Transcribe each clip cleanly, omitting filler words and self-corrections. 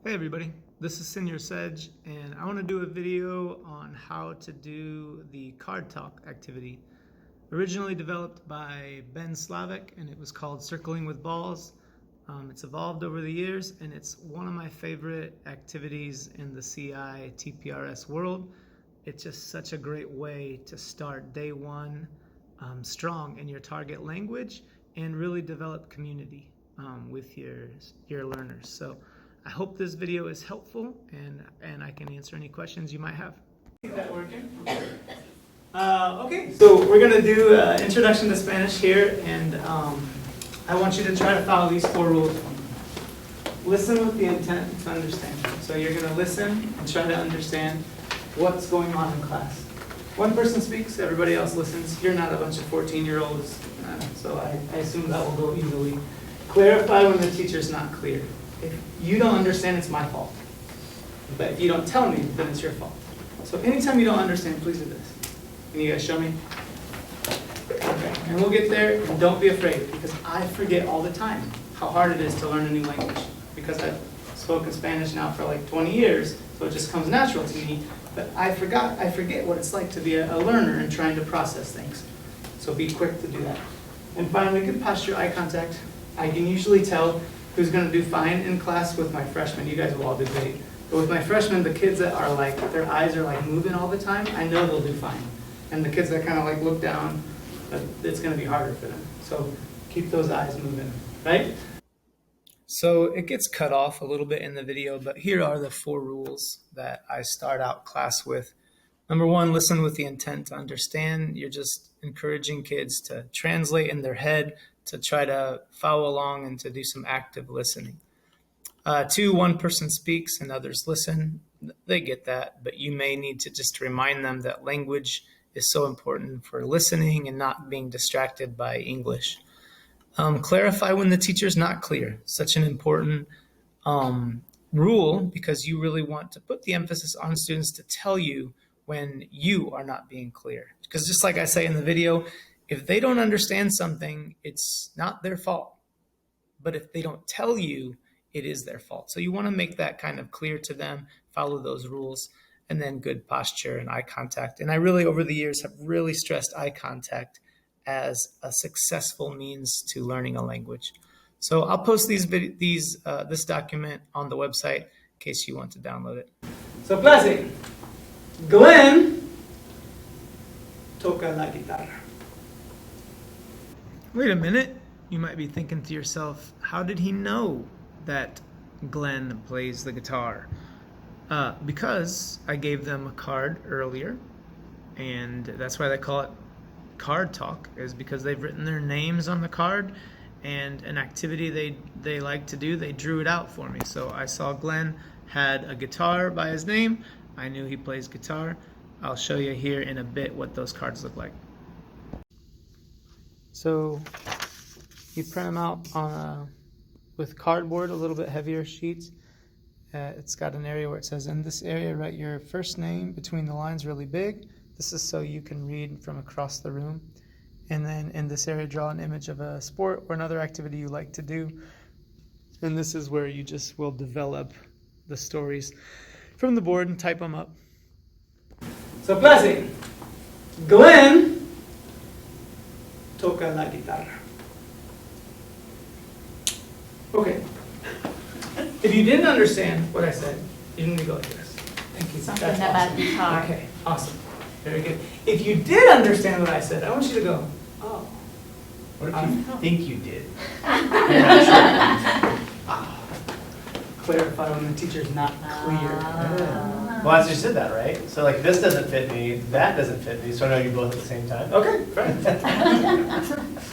Hey everybody, this is Senior Sedge, and I want to do a video on how to do the card talk activity. Originally developed by Ben Slavic, and it was called Circling with Balls. It's evolved over the years, and it's one of my favorite activities in the CI TPRS world. It's just such a great way to start day one strong in your target language and really develop community with your learners. So I hope this video is helpful and I can answer any questions you might have. Is that working? Okay, so we're going to do Introduction to Spanish here, and I want you to try to follow these 4 rules. Listen with the intent to understand. So you're going to listen and try to understand what's going on in class. One person speaks, everybody else listens. You're not a bunch of 14-year-olds, so I assume that will go easily. Clarify when the teacher's not clear. If you don't understand, it's my fault. But if you don't tell me, then it's your fault. So anytime you don't understand, please do this. Can you guys show me? Okay, and we'll get there, and don't be afraid, because I forget all the time how hard it is to learn a new language. Because I've spoken Spanish now for like 20 years, so it just comes natural to me. But I forget what it's like to be a learner and trying to process things. So be quick to do that. And finally, good posture, eye contact. I can usually tell who's going to do fine in class with my freshmen. You guys will all do great. But with my freshmen, the kids that are like, their eyes are like moving all the time, I know they'll do fine. And the kids that kind of like look down, it's going to be harder for them. So keep those eyes moving, right? So it gets cut off a little bit in the video, but here are the 4 rules that I start out class with. Number 1, listen with the intent to understand. You're just encouraging kids to translate in their head, to try to follow along and to do some active listening. 2, one person speaks and others listen. They get that, but you may need to just remind them that language is so important for listening and not being distracted by English. Clarify when the teacher's not clear. Such an important rule, because you really want to put the emphasis on students to tell you when you are not being clear. Because just like I say in the video, if they don't understand something, it's not their fault. But if they don't tell you, it is their fault. So you want to make that kind of clear to them, follow those rules, and then good posture and eye contact. And I really, over the years, have really stressed eye contact as a successful means to learning a language. So I'll post this document on the website in case you want to download it. So clase, Glenn toca la guitarra. Wait a minute, you might be thinking to yourself, how did he know that Glenn plays the guitar? Because I gave them a card earlier, and that's why they call it card talk, is because they've written their names on the card, and an activity they like to do, they drew it out for me. So I saw Glenn had a guitar by his name. I knew he plays guitar. I'll show you here in a bit what those cards look like. So you print them out on with cardboard, a little bit heavier sheets. It's got an area where it says, in this area, write your first name between the lines really big. This is so you can read from across the room. And then in this area, draw an image of a sport or another activity you like to do. And this is where you just will develop the stories from the board and type them up. So clase, Glenn toca la guitarra. Okay. If you didn't understand what I said, you need to go like this. Thank you. Something That's about awesome. guitar. Okay, awesome. Very good. If you did understand what I said, I want you to go, oh. What if you think you did? Clarify when the teacher's not clear. Well, as you said that, right? So like this doesn't fit me, that doesn't fit me, so I know you both at the same time. Okay, right.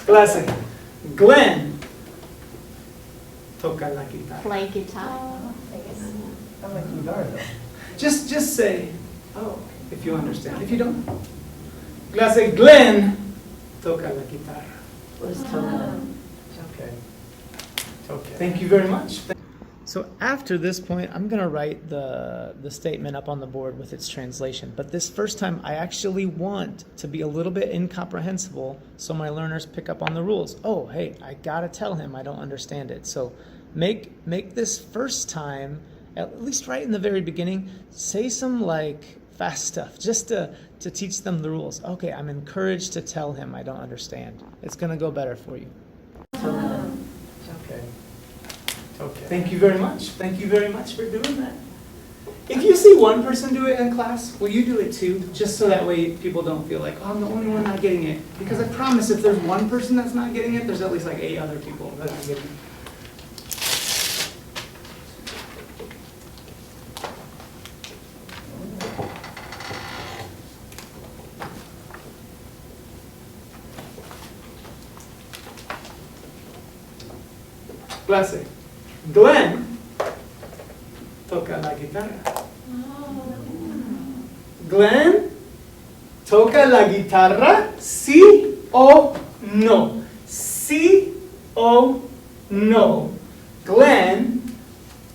Clase, Glenn toca la guitarra. Play guitar. I'm like guitar though. Just say, oh, if you understand. If you don't, clase, Glenn toca la guitarra. What is toca? Okay. Okay. Thank you very much. So after this point, I'm going to write the statement up on the board with its translation. But this first time, I actually want to be a little bit incomprehensible so my learners pick up on the rules. Oh, hey, I got to tell him I don't understand it. So make this first time at least right in the very beginning, say some like fast stuff just to teach them the rules. Okay, I'm encouraged to tell him I don't understand. It's going to go better for you. Okay. Okay. Thank you very much. Thank you very much for doing that. If you see one person do it in class, will you do it too? Just so that way people don't feel like, oh, I'm the only one not getting it. Because I promise if there's one person that's not getting it, there's at least like 8 other people that aren't getting it. Clase. Glenn toca la guitarra. Glenn toca la guitarra, sí o no. Sí o no. Glenn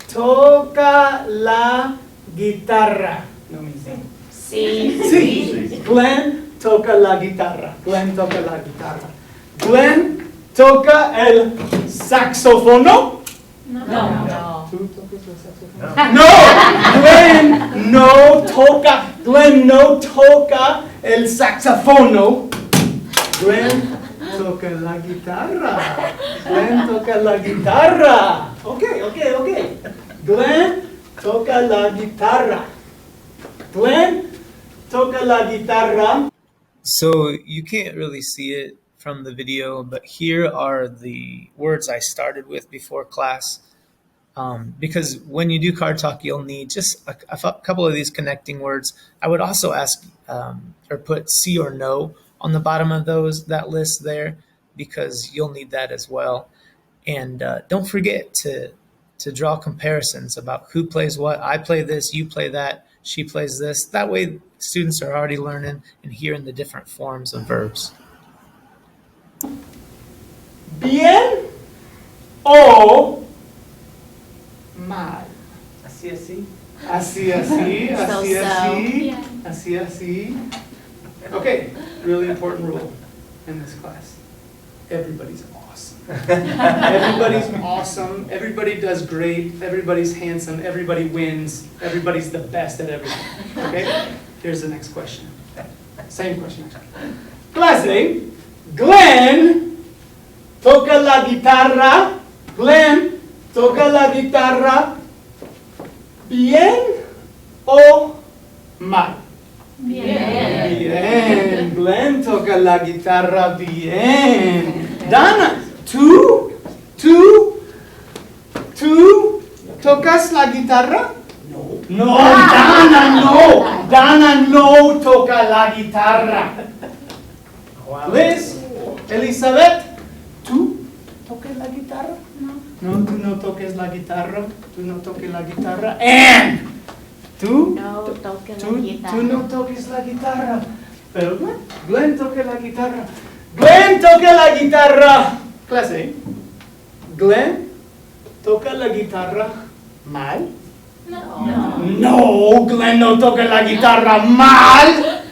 toca la guitarra. No me dice. Sí. Sí. Glenn toca la guitarra. Glenn toca la guitarra. Glenn toca el saxofono. No. ¿Tú tocas el saxofono? No. Glenn no toca el saxofono. Glenn toca la guitarra. Glenn toca la guitarra. Okay. Glenn toca la guitarra. Glenn toca la guitarra. So you can't really see it from the video, but here are the words I started with before class. Because when you do card talk, you'll need just a couple of these connecting words. I would also ask or put sí or no on the bottom of that list there, because you'll need that as well. And don't forget to draw comparisons about who plays what. I play this, you play that, she plays this. That way students are already learning and hearing the different forms of verbs. Bien o mal. Así. Okay, really important rule in this class. Everybody's awesome. Everybody's awesome. Everybody does great. Everybody's handsome. Everybody wins. Everybody's the best at everything. Okay? Here's the next question. Same question. Clase, Glenn toca la guitarra. Glenn toca la guitarra bien o mal. Bien. Glenn toca la guitarra bien. Dana, ¿tú tocas la guitarra? No, Dana no. Dana no toca la guitarra. Liz, Elizabeth, ¿tú tocas la guitarra? No, tú no toques la guitarra. Tú no toques la guitarra. And tú No toque la tú guitarra. no toques la guitarra. Pero Glenn toque la guitarra. Glenn toca la guitarra. Clase. Glenn toca la guitarra mal. No, Glenn no toca la guitarra mal.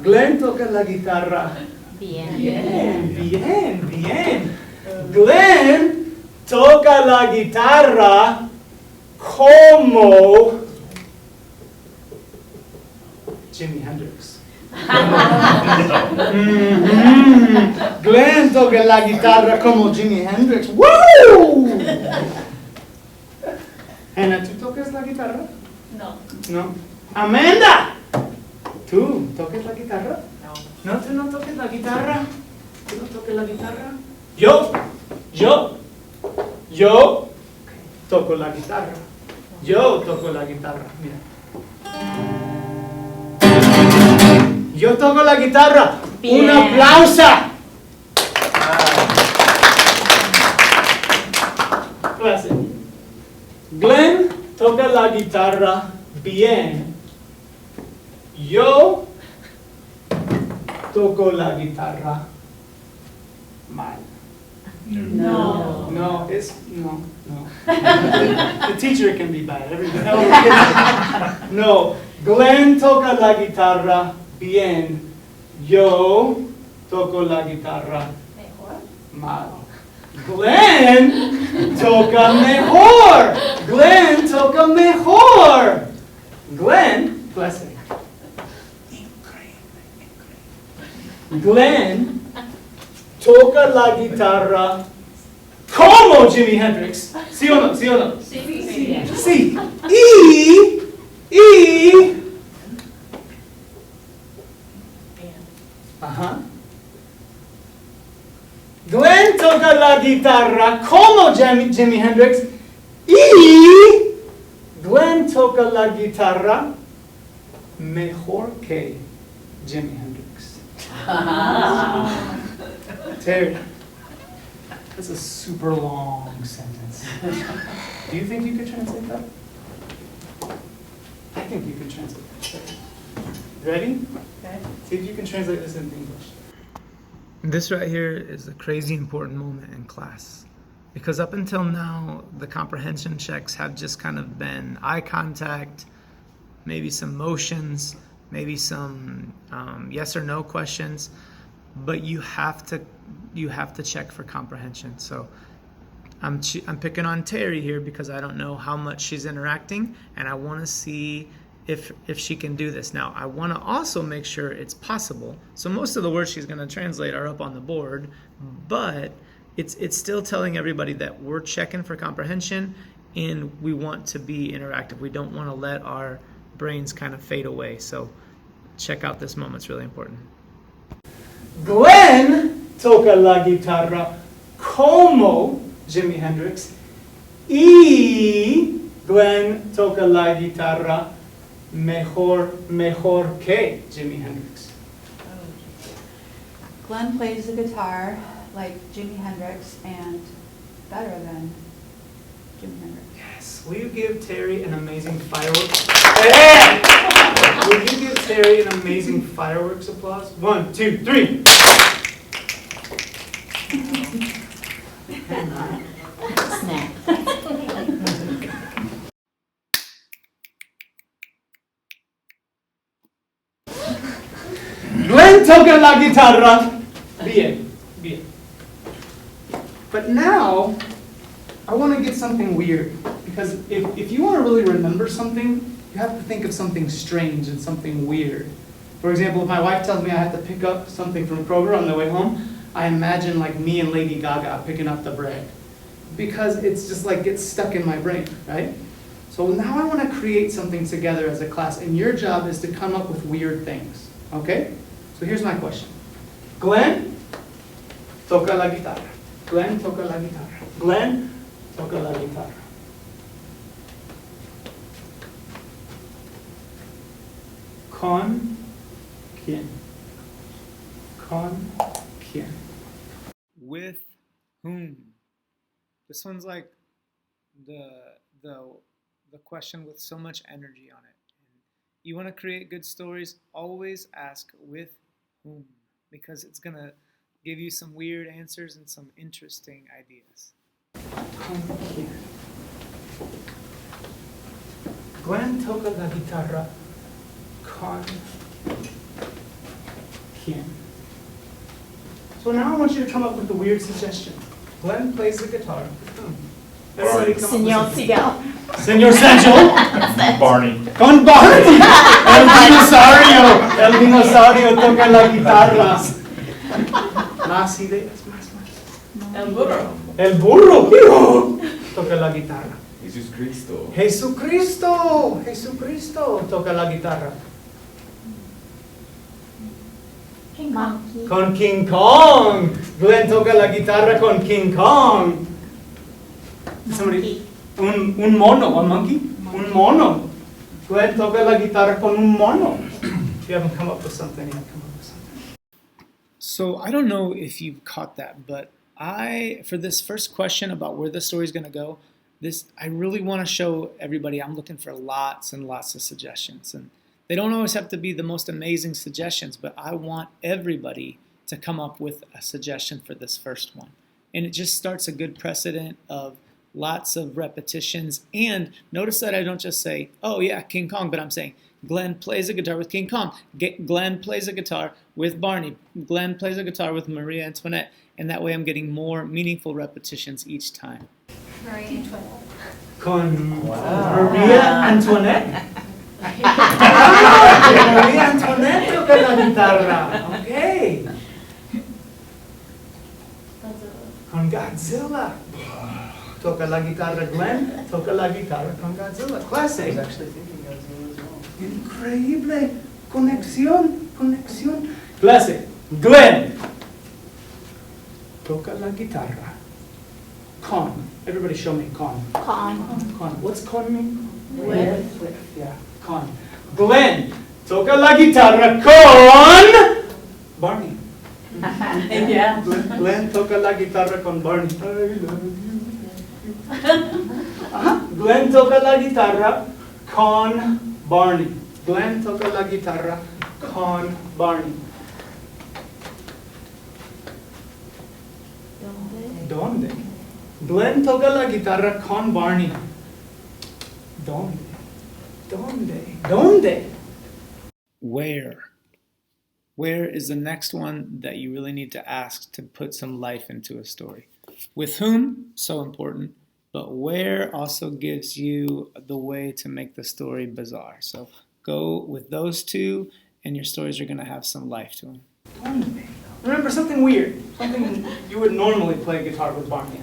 Glenn toca la guitarra Bien. bien. Glenn toca la guitarra como Jimi Hendrix. Glenn toca la guitarra como Jimi Hendrix. ¡Woo! Hannah, ¿tú tocas la guitarra? No. Amanda, ¿tú tocas la guitarra? No, tú no toques la guitarra. ¿Tú no toques la guitarra? Yo toco la guitarra. Yo toco la guitarra. Mira. Yo toco la guitarra. Bien. ¡Un aplauso! Clase. Glenn toca la guitarra bien. Yo toco la guitarra mal. No. No. The teacher can be bad. Everybody else. No. Glenn toca la guitarra bien. Yo toco la guitarra mal. Glenn toca mejor. Glenn toca mejor. Glenn, bless him. Glenn toca la guitarra como Jimi Hendrix. ¿Sí o no? ¿Sí o no? Sí. Y. Ajá. Glenn toca la guitarra como Jimi Hendrix y Glenn toca la guitarra mejor que Jimi Hendrix. Terry, that's a super long sentence. Do you think you could translate that? I think you could translate that. Ready? Okay. See if you can translate this into English. This right here is a crazy important moment in class. Because up until now, the comprehension checks have just kind of been eye contact, maybe some motions, maybe some yes or no questions, but you have to check for comprehension. So I'm picking on Terry here because I don't know how much she's interacting, and I want to see if she can do this. Now, I want to also make sure it's possible. So most of the words she's going to translate are up on the board, but it's still telling everybody that we're checking for comprehension and we want to be interactive. We don't want to let our brains kind of fade away. So check out this moment. It's really important. Glenn toca la guitarra como Jimi Hendrix y Glenn toca la guitarra mejor que Jimi Hendrix. Glenn plays the guitar like Jimi Hendrix and better than Jimi Hendrix. Yes. Will you give Terry an amazing fireworks? Hey! Will you give Terry an amazing fireworks applause? 1, 2, 3. Snap. Glenn toca la guitarra. Bien. But now, I want to get something weird. Because if you want to really remember something, you have to think of something strange and something weird. For example, if my wife tells me I have to pick up something from Kroger on the way home, I imagine like me and Lady Gaga picking up the bread. Because it's just like gets stuck in my brain, right? So now I want to create something together as a class, and your job is to come up with weird things, okay? So here's my question. Glenn, toca la guitarra. Glenn, toca la guitarra. Glenn, toca la guitarra. Con quién? Con quién? With whom? This one's like the question with so much energy on it. And you want to create good stories, always ask with whom, because it's going to give you some weird answers and some interesting ideas. Con quién? Glenn toca la guitarra. Con quién? So now I want you to come up with a weird suggestion. Glenn plays the guitar. Everybody come Señor up with Seagull. Señor Sancho. Barney. Con Barney. El dinosaurio toca la guitarra. Más ideas, más. El burro toca la guitarra. Jesucristo toca la guitarra. Monkey. Con King Kong. Glenn toca la guitarra con King Kong. Somebody, un mono, a monkey? Un mono. Glenn toca la guitarra con un mono. If you haven't come up with something, you haven't come up with something. So I don't know if you've caught that, but for this first question about where the story's going to go, I really want to show everybody I'm looking for lots and lots of suggestions. And they don't always have to be the most amazing suggestions, but I want everybody to come up with a suggestion for this first one. And it just starts a good precedent of lots of repetitions. And notice that I don't just say, oh yeah, King Kong, but I'm saying Glenn plays a guitar with King Kong. Glenn plays a guitar with Barney. Glenn plays a guitar with Maria Antoinette. And that way I'm getting more meaningful repetitions each time. Marie Antoinette. Con Wow. Maria Antoinette. Maria Antoinette toca la guitarra. Okay. Con Godzilla. Toca la guitarra Glenn. Toca la guitarra con Godzilla. I was Classic. actually thinking Godzilla as well. Increíble. Conexión. Classic. Glenn. Toca la guitarra. Con. Everybody show me con. Con. Con. What's con mean? With. Yeah, con. Glenn, toca la guitarra con Barney. Yeah. Glenn toca la guitarra con Barney. I love you. Glenn toca la guitarra con Barney. Glenn toca la guitarra con Barney. ¿Dónde? Glenn toca la guitarra con Barney. ¿Dónde? ¿Dónde? Where? Where is the next one that you really need to ask to put some life into a story? With whom? So important. But where also gives you the way to make the story bizarre. So go with those two and your stories are going to have some life to them. ¿Dónde? Remember something weird. Something you would normally play guitar with Barney.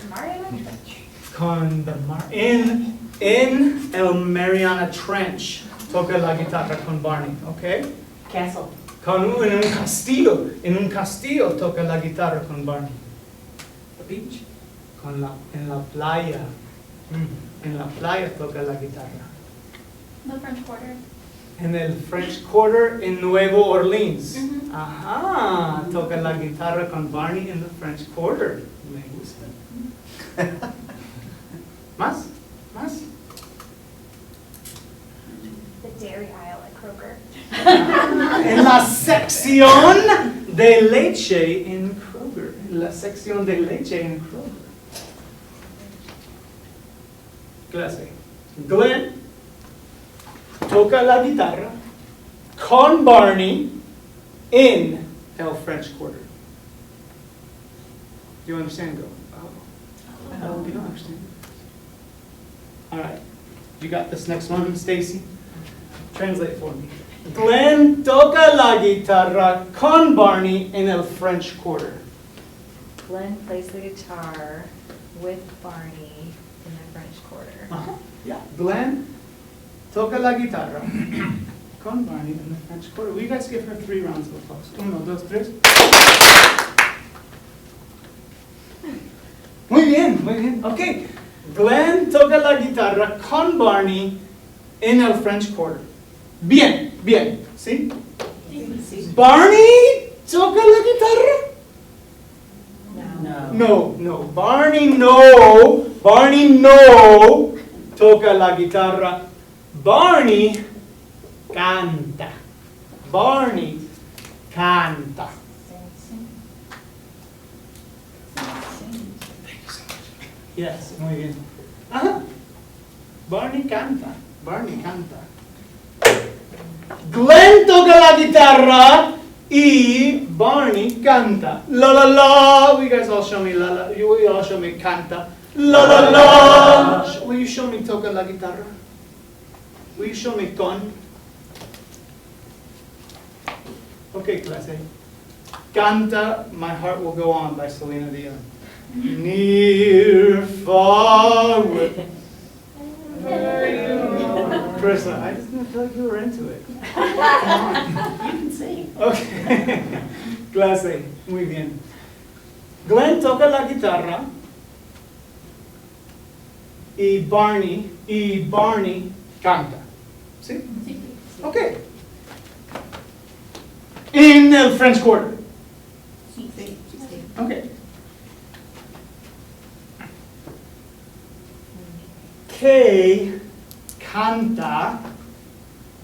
Mariana Trench. Con the in El Mariana Trench, toca la guitarra con Barney, okay? Castle. En un castillo toca la guitarra con Barney. The beach. En la playa. En la playa toca la guitarra. The French Quarter. En el French Quarter en Nuevo Orleans. Mhm. Ajá, toca la guitarra con Barney in the French Quarter. Me gusta. ¿Más? The Dairy Aisle at Kroger. En la sección de leche en Kroger. En la sección de leche en Kroger. Clase. Glenn toca la guitarra con Barney in el French Quarter. Do you understand? Go. I hope you don't understand. All right. You got this next one, Stacy? Translate for me. Glenn toca la guitarra con Barney en el French Quarter. Glenn plays the guitar with Barney in the French Quarter. Uh-huh. Yeah. Glenn toca la guitarra con Barney in the French Quarter. Will you guys give her 3 rounds of applause? 1, 2, 3. Muy bien. Okay. Glenn toca la guitarra con Barney en el French Quarter. Bien. ¿Sí? Barney toca la guitarra? No. Barney no toca la guitarra. Barney canta. Yes, muy bien. Ajá. Barney canta. Glenn toca la guitarra y Barney canta. La la la. Will you guys all show me la la? You will all show me canta. La la la. Will you show me toca la guitarra? Will you show me con? Okay, clase. Canta My Heart Will Go On by Selena Dion. Near, far, with. Carissa, I just didn't feel like you were into it. Come on. You can sing. Okay. Clase, muy bien. Glenn toca la guitarra y Barney canta. ¿Sí? Okay. In el French Quarter. Okay. Que canta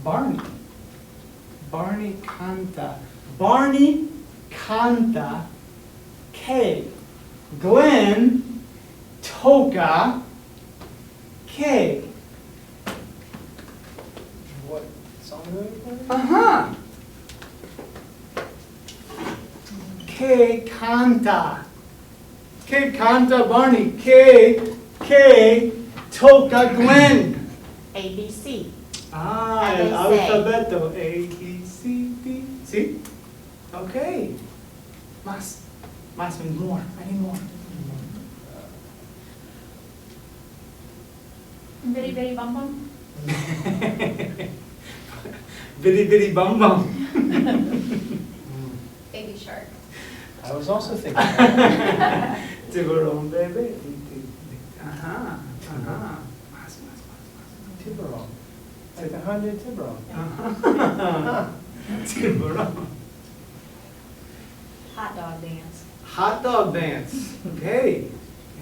Barney. Barney canta que. Glenn toca que. What song are we playing? Ajá. Que canta Barney. Que ¿Qué toca Glenn? ABC. Ah, And el they say. alfabeto. A, B, C, D. ¿Sí? Okay. Más. Más, more. I need more. Bitty bitty bum bum. Bitty bitty bum bum. Baby shark. I was also thinking that. Tiburón bebé. Ajá, ajá. Más, más, más, Tiburon. Like 100 tiburon. más. Ajá. Tiburón. Hot dog dance. Hot dog dance. Okay.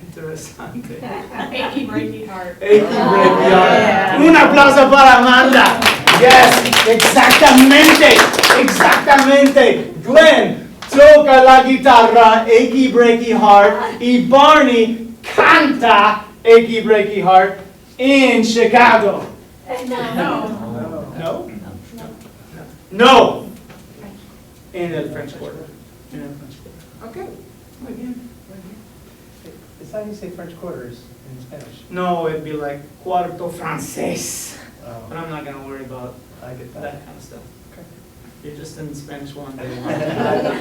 Interesante. Achy breaky heart. Achy breaky heart. Un aplauso para Amanda. Yes, exactamente. Exactamente. Glenn toca la guitarra, achy breaky heart, y Barney canta achy breaky heart in Chicago. No. No? No. In el French Quarter. In el French Quarter. Okay. Muy bien. Muy bien. It's how you say French quarters in Spanish. No, it'd be like cuarto francés. But Oh, I'm not gonna worry about I get that that. kind of stuff. Okay. You're just in Spanish one day.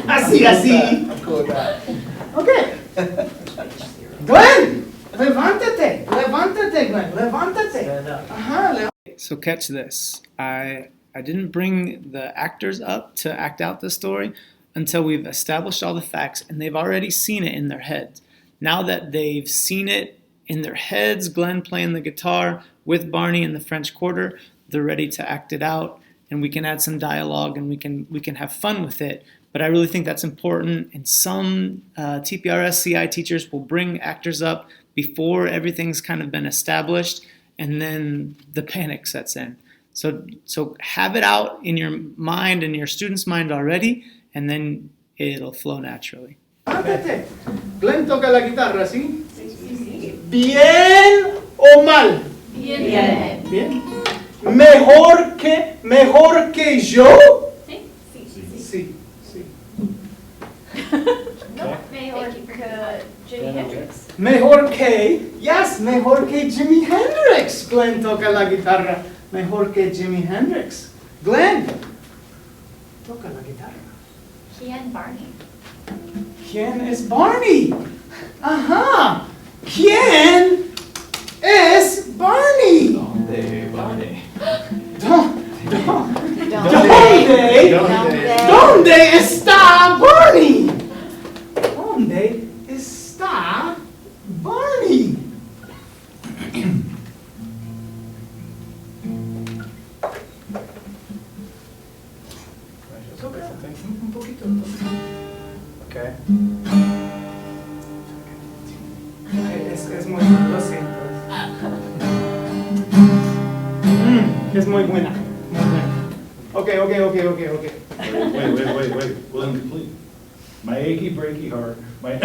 Así, así. I'm cool with that. Okay. Glenn, levántate, levántate, Glenn, levántate. Stand up. Ajá. So catch this. I didn't bring the actors up to act out the story until we've established all the facts and they've already seen it in their heads. Now that they've seen it in their heads, Glenn playing the guitar with Barney in the French Quarter, they're ready to act it out, and we can add some dialogue and we can have fun with it. But I really think that's important, and some TPRS CI teachers will bring actors up before everything's kind of been established, and then the panic sets in. So have it out in your mind and your student's mind already, and then it'll flow naturally. Glenn toca la guitarra, ¿sí? ¿Bien o mal? Bien. Bien. ¿Mejor que yo? Sí. Sí, sí. Mejor que Jimi Hendrix. Mejor que, yes, mejor que Jimi Hendrix. Glenn toca la guitarra. Mejor que Jimi Hendrix. Glenn toca la guitarra. He and Barney. ¿Quién es Barney? Ajá. ¿Quién es Barney? ¿Dónde, Barney? ¿Dónde está Barney? ¿Dónde está Barney? Un poquito. Okay. Es muy, lo siento. Es muy buena. Muy buena. Okay. Wait. Well, incomplete. My achy breaky heart. My.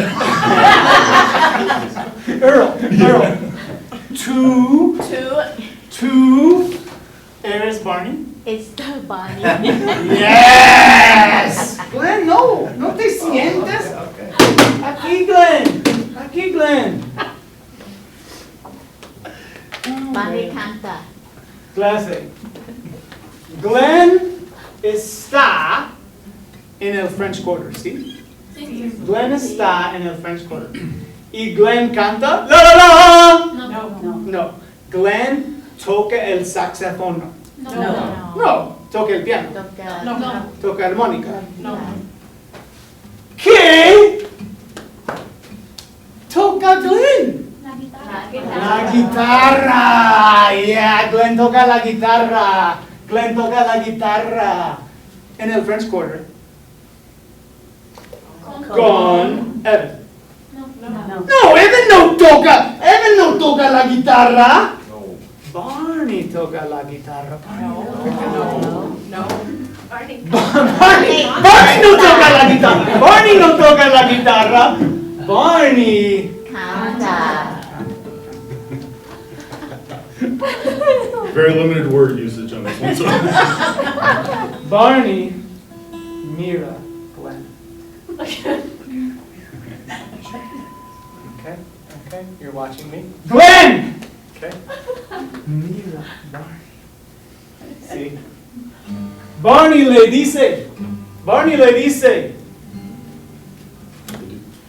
Earl. Two. Eres Barney? It's the Bonnie. Yes. Glenn, no te sientes. Okay. Aquí, Glenn. Bonnie canta. Clase. Glenn está en el French Quarter, ¿sí? Glenn está en el French Quarter. ¿Y Glenn canta? ¡La! No. Glenn toca el saxofón. No. Toca el piano. Toca armónica. ¿Qué toca Glenn? La guitarra. Yeah, Glenn toca la guitarra. En el French Quarter. Con Evan. No, Evan no toca la guitarra. Barney toca la guitarra. Barney. Barney no toca la guitarra. Barney Canta. Very limited word usage on this one. So. Barney mira Glenn. Okay. Okay, you're watching me. Glenn! Okay. Mira, Barney. See? Barney le dice. Barney le dice.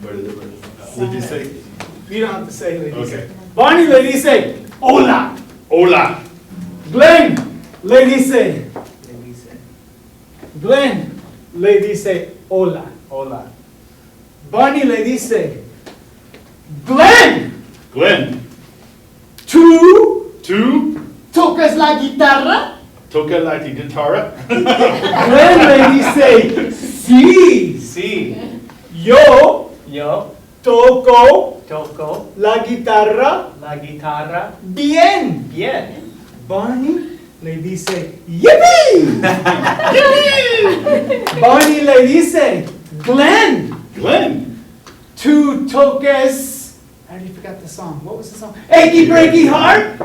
What did you say? You don't have to say le dice. Okay. Barney le dice. Hola. Hola. Glenn le dice. Glenn le dice hola. Hola. Barney le dice. Glenn, Glenn. ¿tú Two. tocas la guitarra? Toca la guitarra. Glenn le dice sí. See? Yo Yo toco toco la guitarra la guitarra bien. bien. Barney le dice yippee. Barney le dice Glenn, Glenn. tú tocas. I already forgot the song. What was the song? Achy breaky heart.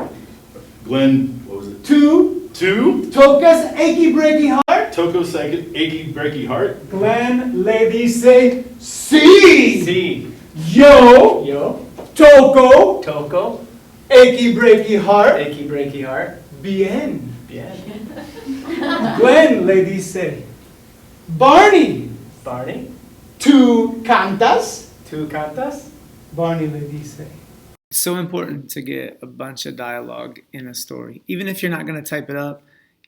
Glenn, what was it? Tú Two. tocas achy breaky heart. Toco second, achy breaky heart. Glenn le dice sí. See? Yo Yo toco toco achy breaky heart. achy breaky heart Bien. bien. Glenn le dice Barney, Barney, tú cantas. tú cantas? Barney le dice. It's so important to get a bunch of dialogue in a story. Even if you're not going to type it up,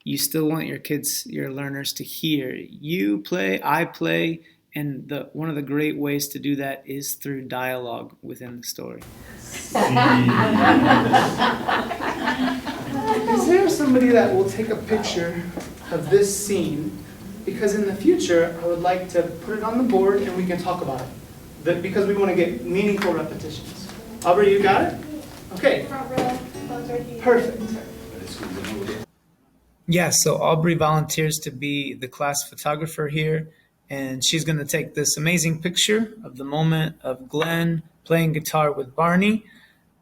you still want your kids, your learners to hear you play, I play, and one of the great ways to do that is through dialogue within the story. Is there somebody that will take a picture of this scene? Because in the future, I would like to put it on the board and we can talk about it. Because we want to get meaningful repetitions. Aubrey, you got it? Okay, Front row, phone's right here. perfect. Yeah, so Aubrey volunteers to be the class photographer here, and she's going to take this amazing picture of the moment of Glenn playing guitar with Barney.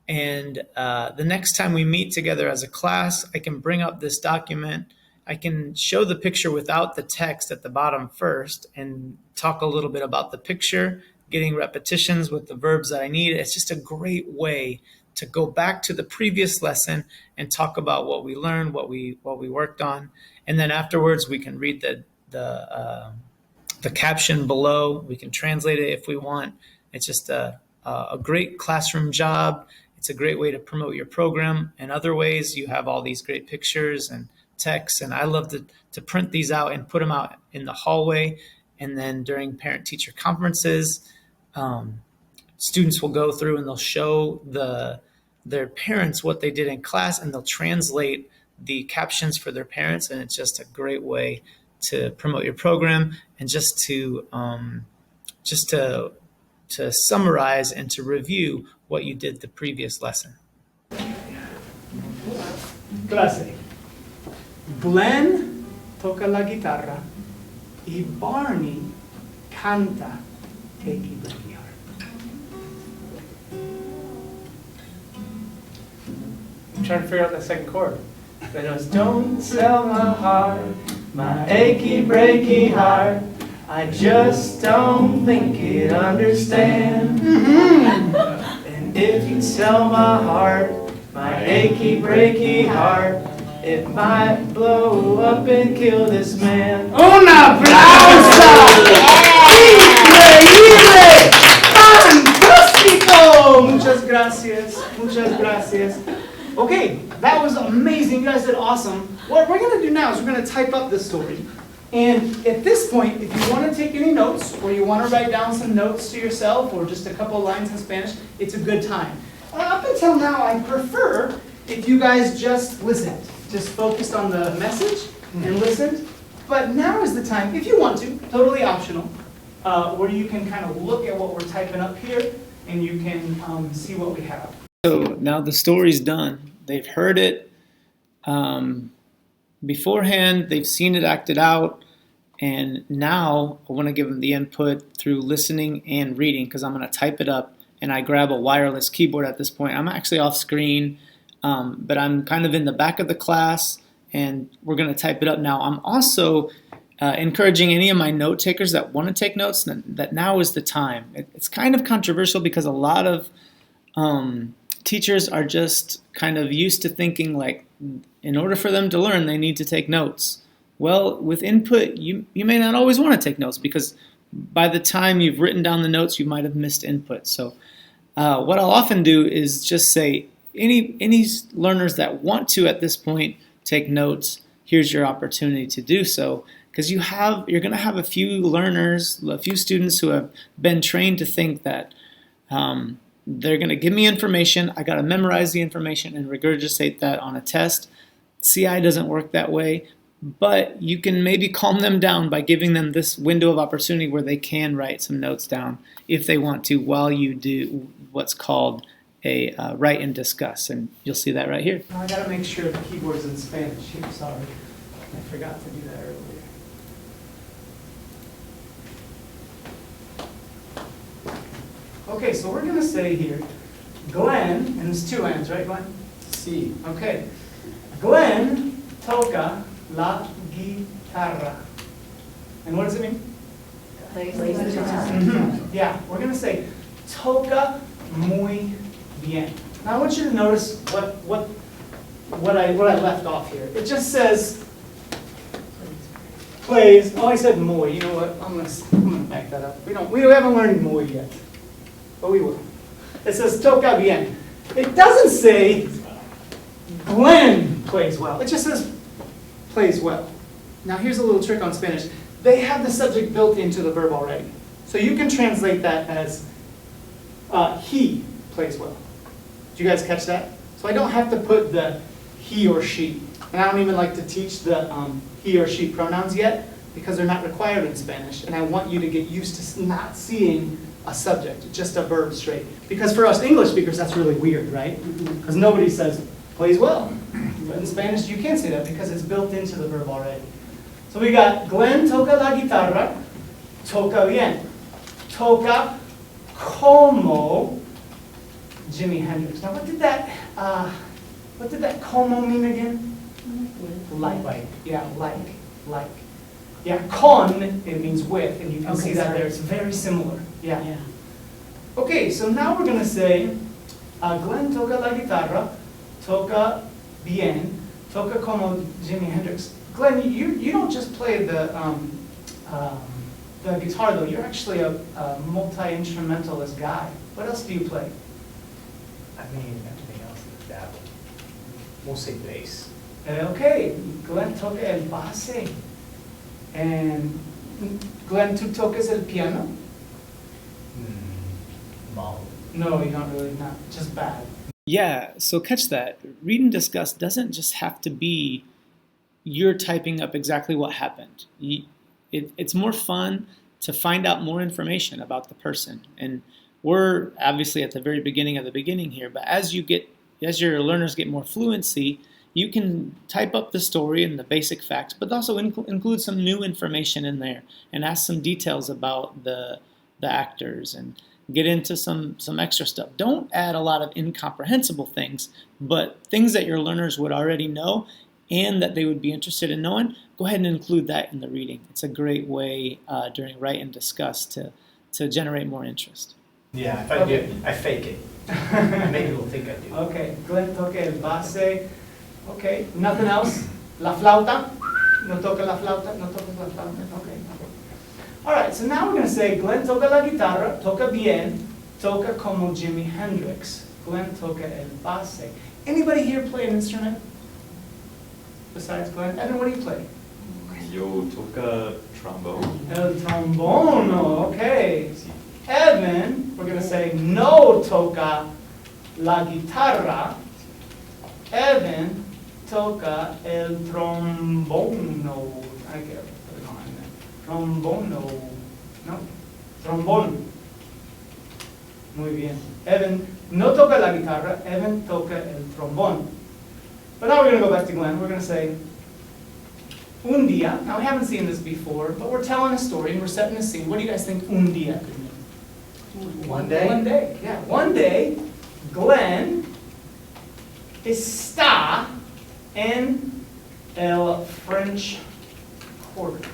And the next time we meet together as a class, I can bring up this document. I can show the picture without the text at the bottom first and talk a little bit about the picture, getting repetitions with the verbs that I need. It's just a great way to go back to the previous lesson and talk about what we learned, what we worked on. And then afterwards, we can read the caption below. We can translate it if we want. It's just a great classroom job. It's a great way to promote your program. In other ways, you have all these great pictures and texts, and I love to print these out and put them out in the hallway. And then during parent-teacher conferences, students will go through and they'll show their parents what they did in class, and they'll translate the captions for their parents. And it's just a great way to promote your program and just to summarize and to review what you did the previous lesson. Clase. Glenn toca la guitarra y Barney canta Achy Breaky Heart. I'm trying to figure out that second chord. But it was, don't sell my heart, my achy breaky heart. I just don't think it understand. And if you sell my heart, my achy breaky heart, it might blow up and kill this man. ¡Un aplauso! ¡Increíble! ¡Fantástico! Muchas gracias. Muchas gracias. Okay, that was amazing. You guys did awesome. What we're going to do now is we're going to type up the story. And at this point, if you want to take any notes or you want to write down some notes to yourself or just a couple lines in Spanish, it's a good time. Up until now, I prefer if you guys just listened, just focused on the message and listened. But now is the time, if you want to, totally optional, where you can kind of look at what we're typing up here and you can see what we have. So now the story's done. They've heard it beforehand, they've seen it acted out, and now I want to give them the input through listening and reading because I'm going to type it up, and I grab a wireless keyboard at this point. I'm actually off screen, but I'm kind of in the back of the class, and we're going to type it up now. I'm also encouraging any of my note takers that want to take notes that now is the time. It's kind of controversial because a lot of teachers are just kind of used to thinking like, in order for them to learn, they need to take notes. Well, with input, you may not always want to take notes because by the time you've written down the notes, you might have missed input. So what I'll often do is just say, any learners that want to at this point take notes, here's your opportunity to do so. Because you're going to have a few learners, a few students who have been trained to think that they're going to give me information, I got to memorize the information and regurgitate that on a test. CI doesn't work that way, but you can maybe calm them down by giving them this window of opportunity where they can write some notes down if they want to while you do what's called a write and discuss, and you'll see that right here. Now I got to make sure the keyboard's in Spanish. I'm sorry, I forgot to do that earlier. Okay, so we're going to say here, Glenn, and there's two N's, right, Glenn? C. Okay. Glenn toca la guitarra. And what does it mean? Plays the guitar. Yeah, we're going to say toca muy bien. Now I want you to notice what I left off here. It just says plays. Oh, I said muy. You know what? I'm gonna back that up. We haven't learned muy yet, but we will. It says toca bien. It doesn't say Glenn plays well. It just says plays well. Now here's a little trick on Spanish. They have the subject built into the verb already. So you can translate that as he plays well. Did you guys catch that? So I don't have to put the he or she. And I don't even like to teach the he or she pronouns yet because they're not required in Spanish. And I want you to get used to not seeing a subject, just a verb straight. Because for us English speakers, that's really weird, right? Because nobody says plays well. But in Spanish, you can say that because it's built into the verb already. So we got Glenn toca la guitarra, toca bien. Toca como Jimi Hendrix. Now what did that como mean again? Like. Yeah, like. Yeah, con, it means with, and you can see that there. It's very similar. Yeah. Okay, so now we're going to say, Glenn toca la guitarra, toca bien, toca como Jimi Hendrix. Glenn, you don't just play the guitar though. You're actually a multi-instrumentalist guy. What else do you play? I mean, everything else is dabble. Mostly bass. Okay, Glenn toca el bass. And Glenn, tú tocas el piano? Mom. No, you don't really, not, just bad. Yeah, so catch that. Read and discuss doesn't just have to be you're typing up exactly what happened. It's more fun to find out more information about the person. And we're obviously at the very beginning of the beginning here, but as your learners get more fluency, you can type up the story and the basic facts, but also include some new information in there and ask some details about the actors and get into some extra stuff. Don't add a lot of incomprehensible things, but things that your learners would already know and that they would be interested in knowing, go ahead and include that in the reading. It's a great way during write and discuss to generate more interest. Yeah, if I do, I fake it. I make people think I do. Okay, Glenn toca el bass. Okay, nothing else? La flauta? No toca la flauta? No toca la flauta? Okay. All right, so now we're going to say Glenn toca la guitarra, toca bien, toca como Jimi Hendrix. Glenn toca el bass. Anybody here play an instrument besides Glenn? Evan, what do you play? Yo toca trombone. El trombono, okay. Evan, we're going to say no toca la guitarra. Evan toca el trombono. I get it. Put it on there. Trombono. No. Trombón. Muy bien. Evan no toca la guitarra. Evan toca el trombón. But now we're going to go back to Glenn. We're going to say un día. Now we haven't seen this before, but we're telling a story and we're setting a scene. What do you guys think un día could mean? One day? One day, yeah. One day, Glenn está en el French Quarter.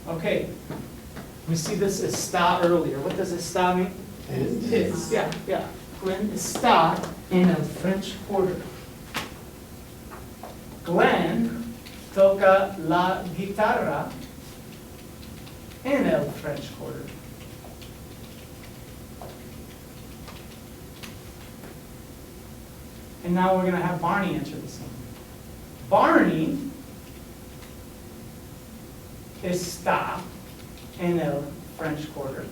Okay. We see this está earlier. What does está mean? Is, yeah, yeah. Glenn está en el French Quarter. Glenn toca la guitarra en el French Quarter. And now we're going to have Barney enter the scene. Barney está en el French Quarter.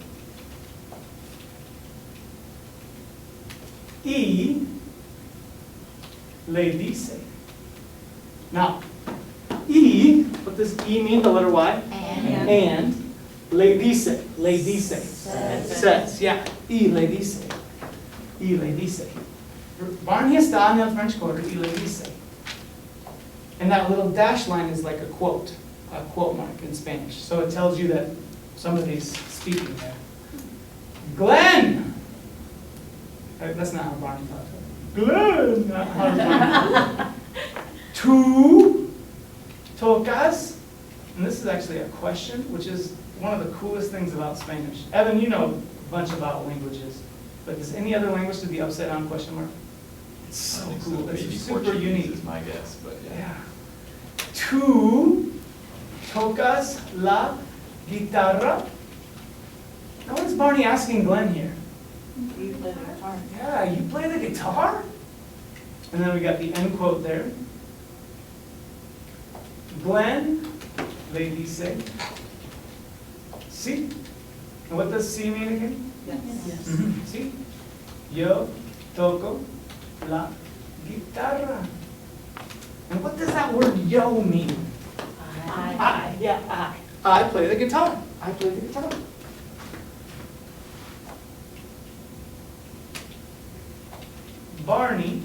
Y le dice. Now, y, what does e mean, the letter y? And le dice, le dice. Says, yeah. Y le dice. Y le dice. Barney está en el French Quarter, y le dice. And that little dash line is like a quote mark in Spanish. So it tells you that somebody's speaking there. Glenn! That's not how Barney talks. Glenn! Not how Barney. Tú tocas, and this is actually a question, which is one of the coolest things about Spanish. Evan, you know a bunch about languages, but does any other language do the upside down question mark? It's so cool. It's Maybe super Portuguese unique. is my guess, but yeah. Yeah. Tú tocas la guitarra. Now what is Barney asking Glenn here? You play the guitar. Yeah, you play the guitar? And then we got the end quote there. Glenn le dice, sí. And what does sí mean again? Yes. Sí. Yo toco la guitarra. And what does that word yo mean? I. Yeah, I play the guitar. I play the guitar. Barney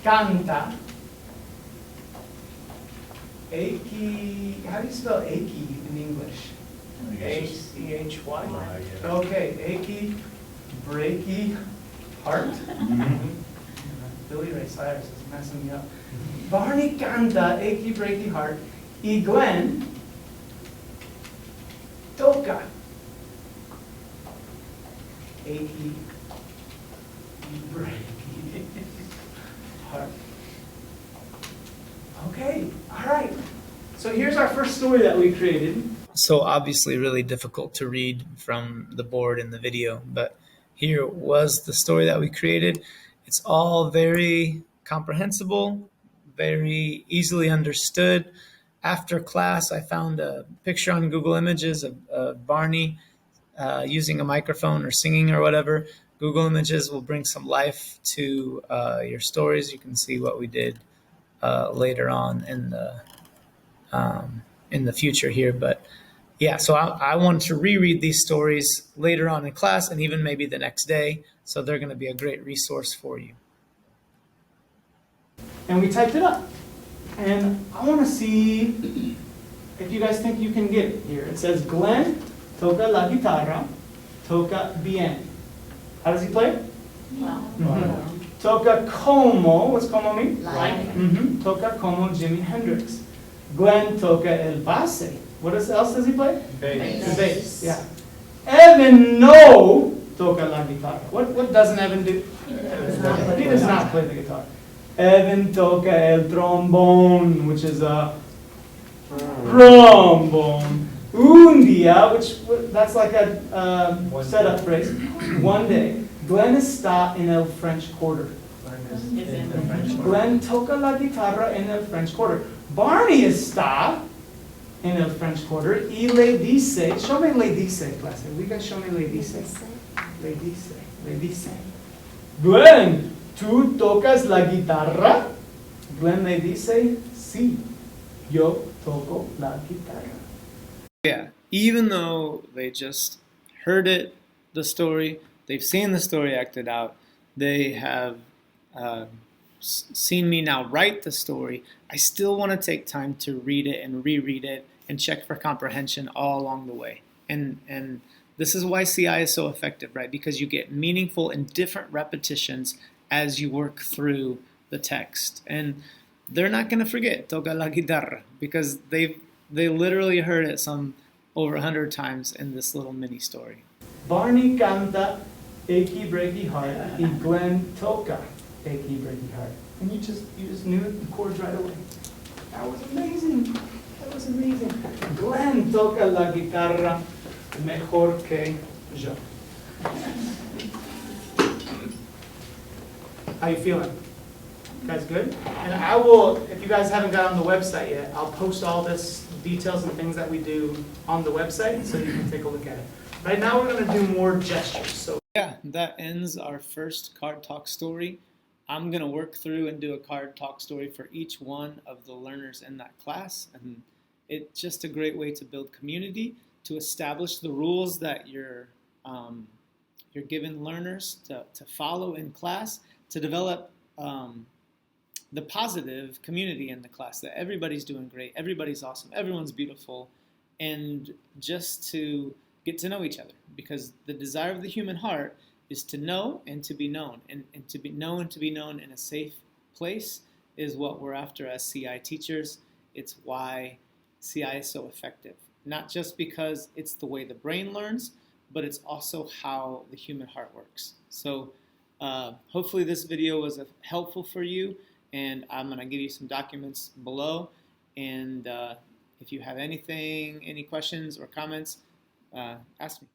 canta. Achy. How do you spell achy in English? A-C-H-Y? Okay, achy, breaky heart. Billy Ray Cyrus is messing me up. Barney canta, achy, breaky heart. Y Glenn toca. Achy, breaky heart. Okay, all right. So here's our first story that we created. So obviously really difficult to read from the board in the video, but here was the story that we created. It's all very comprehensible, very easily understood. After class, I found a picture on Google Images of Barney using a microphone or singing or whatever. Google Images will bring some life to your stories. You can see what we did later on in the future here, but yeah, so I want to reread these stories later on in class and even maybe the next day, so they're going to be a great resource for you. And we typed it up. And I want to see if you guys think you can get it here. It says, Glenn toca la guitarra, toca bien. How does he play it? Mm-hmm. Toca como, what's como mean? Like. Mm-hmm. Toca como Jimi Hendrix. Glenn toca el bass. What else does he play? Bass. The bass, yeah. Evan no toca la guitarra. What doesn't Evan do? He does not play the guitar. Evan toca el trombone, which is a trombone. Un día, that's like a setup phrase. One day. Glenn está en el French Quarter. Glenn toca la guitarra en el French Quarter. Barney está en el French Quarter y le dice, show me le dice, clase. Will you guys show me le dice? Le dice, le dice. Glenn, ¿tú tocas la guitarra? Glenn le dice, sí, yo toco la guitarra. Yeah, even though they just heard it, the story, they've seen the story acted out, they have seen me now write the story, I still want to take time to read it and reread it and check for comprehension all along the way. And this is why CI is so effective, right? Because you get meaningful and different repetitions as you work through the text. And they're not going to forget toca la guitarra because they literally heard it some over 100 times in this little mini story. Barney canta Achy Breaky Heart y Glenn toca Achy Breaky Heart. And you just knew the chords right away. That was amazing. That was amazing. Glenn toca la guitarra mejor que yo. How you feeling? You guys good? And I will, if you guys haven't got on the website yet, I'll post all this details and things that we do on the website so you can take a look at it. Right now we're going to do more gestures. So yeah, that ends our first card talk story. I'm going to work through and do a card talk story for each one of the learners in that class. And it's just a great way to build community, to establish the rules that you're giving learners to follow in class, to develop the positive community in the class, that everybody's doing great, everybody's awesome, everyone's beautiful, and just to get to know each other, because the desire of the human heart is to know and to be known, and to be known and to be known in a safe place is what we're after as CI teachers. It's why CI is so effective, not just because it's the way the brain learns, but it's also how the human heart works. So hopefully this video was helpful for you, and I'm going to give you some documents below, and if you have any questions or comments, ask me.